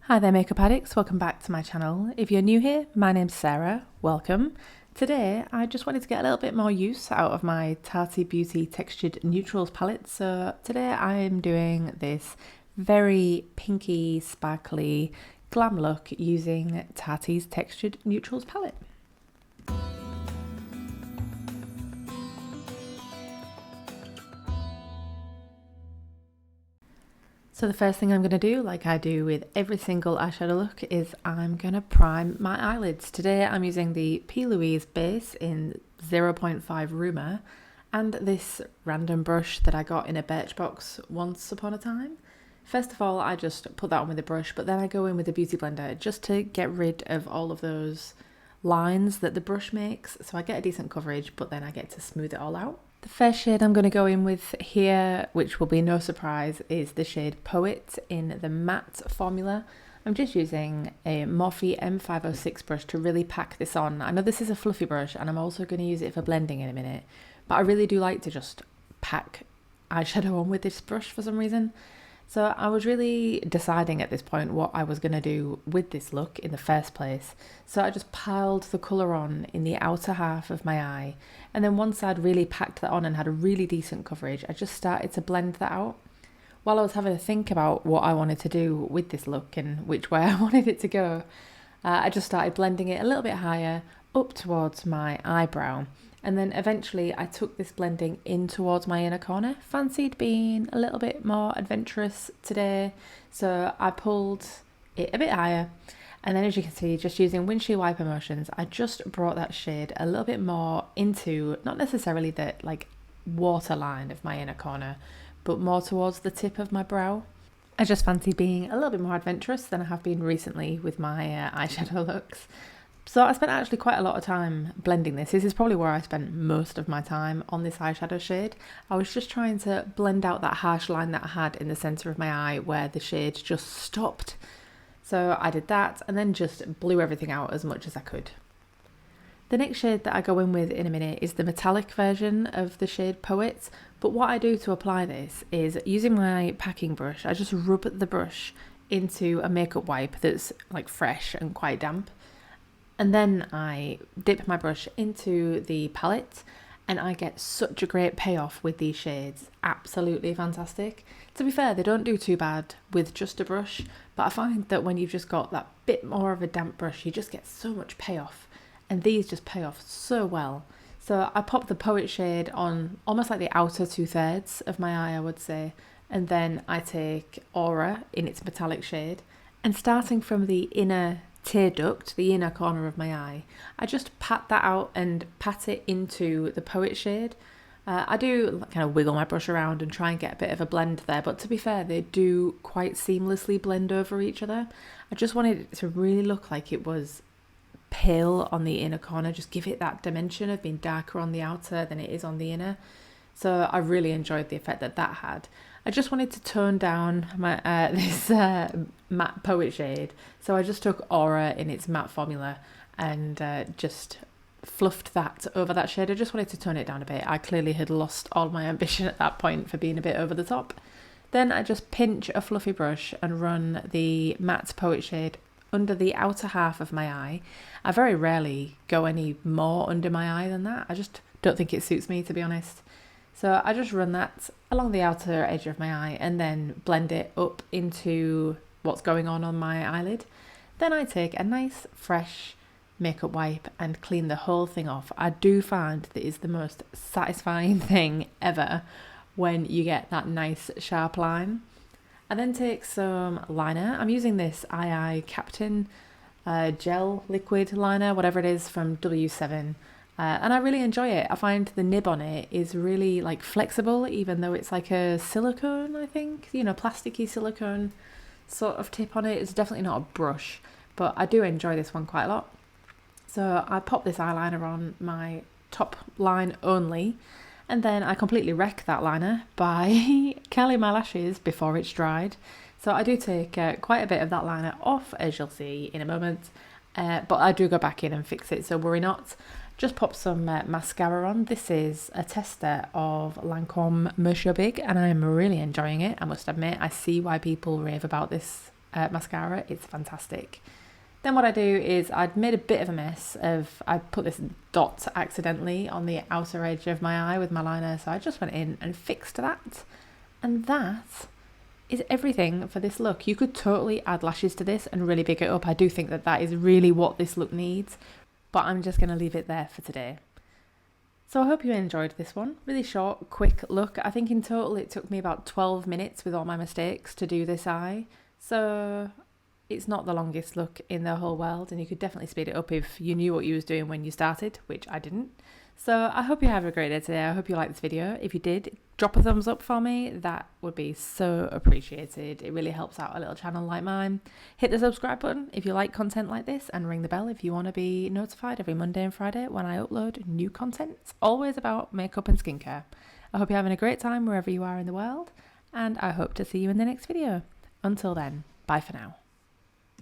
Hi there Makeup Addicts, welcome back to my channel. If you're new here, my name's Sarah, welcome. Today I just wanted to get a little bit more use out of my Tati Beauty Textured Neutrals palette. So today I'm doing this very pinky, sparkly glam look using Tati's Textured Neutrals palette. So the first thing I'm going to do, like I do with every single eyeshadow look, is I'm going to prime my eyelids. Today I'm using the P. Louise base in 0.5 Rumour and this random brush that I got in a Birchbox once upon a time. First of all, I just put that on with a brush, but then I go in with a beauty blender just to get rid of all of those lines that the brush makes. So I get a decent coverage, but then I get to smooth it all out. The first shade I'm going to go in with here, which will be no surprise, is the shade Poet in the matte formula. I'm just using a Morphe M506 brush to really pack this on. I know this is a fluffy brush and I'm also going to use it for blending in a minute, but I really do like to just pack eyeshadow on with this brush for some reason. So I was really deciding at this point what I was going to do with this look in the first place. So I just piled the colour on in the outer half of my eye. And then once I'd really packed that on and had a really decent coverage, I just started to blend that out. While I was having to think about what I wanted to do with this look and which way I wanted it to go, I just started blending it a little bit higher up towards my eyebrow. And then eventually I took this blending in towards my inner corner. Fancied being a little bit more adventurous today, so I pulled it a bit higher. And then as you can see, just using windshield wiper motions, I just brought that shade a little bit more into, not necessarily the waterline of my inner corner, but more towards the tip of my brow. I just fancy being a little bit more adventurous than I have been recently with my eyeshadow looks. So I spent actually quite a lot of time blending this. This is probably where I spent most of my time on this eyeshadow shade. I was just trying to blend out that harsh line that I had in the centre of my eye where the shade just stopped. So I did that and then just blew everything out as much as I could. The next shade that I go in with in a minute is the metallic version of the shade Poet. But what I do to apply this is using my packing brush, I just rub the brush into a makeup wipe that's like fresh and quite damp. And then I dip my brush into the palette and I get such a great payoff with these shades. Absolutely fantastic. To be fair, they don't do too bad with just a brush, but I find that when you've just got that bit more of a damp brush, you just get so much payoff. And these just pay off so well. So I pop the Poet shade on almost like the outer 2/3 of my eye, I would say. And then I take Aura in its metallic shade. And starting from the inner tear duct, the inner corner of my eye, I just pat that out and pat it into the Poet shade. I do kind of wiggle my brush around and try and get a bit of a blend there, but to be fair, they do quite seamlessly blend over each other. I just wanted it to really look like it was pale on the inner corner, just give it that dimension of being darker on the outer than it is on the inner. So I really enjoyed the effect that that had. I just wanted to tone down my this matte Poet shade, so I just took Aura in its matte formula and just fluffed that over that shade. I just wanted to tone it down a bit. I clearly had lost all my ambition at that point for being a bit over the top. Then I just pinch a fluffy brush and run the matte Poet shade under the outer half of my eye. I very rarely go any more under my eye than that. I just don't think it suits me, to be honest. So I just run that along the outer edge of my eye and then blend it up into what's going on my eyelid. Then I take a nice fresh makeup wipe and clean the whole thing off. I do find that is the most satisfying thing ever when you get that nice sharp line. I then take some liner. I'm using this II Captain gel liquid liner, whatever it is, from W7. And I really enjoy it. I find the nib on it is really flexible, even though it's like a silicone, I think, plasticky silicone sort of tip on it. It's definitely not a brush, but I do enjoy this one quite a lot. So I pop this eyeliner on my top line only, and then I completely wreck that liner by curling my lashes before it's dried. So I do take quite a bit of that liner off, as you'll see in a moment, but I do go back in and fix it, so worry not. Just pop some mascara on. This is a tester of Lancome Monsieur Big and I'm really enjoying it, I must admit. I see why people rave about this mascara. It's fantastic. Then what I do is I'd made a bit of a mess of, I put this dot accidentally on the outer edge of my eye with my liner, so I just went in and fixed that. And that is everything for this look. You could totally add lashes to this and really big it up. I do think that that is really what this look needs, but I'm just going to leave it there for today. So I hope you enjoyed this one. Really short, quick look. I think in total it took me about 12 minutes with all my mistakes to do this eye. So it's not the longest look in the whole world, and you could definitely speed it up if you knew what you was doing when you started, which I didn't. So I hope you have a great day today. I hope you liked this video. If you did, drop a thumbs up for me. That would be so appreciated. It really helps out a little channel like mine. Hit the subscribe button if you like content like this, and ring the bell if you want to be notified every Monday and Friday when I upload new content. It's always about makeup and skincare. I hope you're having a great time wherever you are in the world, and I hope to see you in the next video. Until then, bye for now.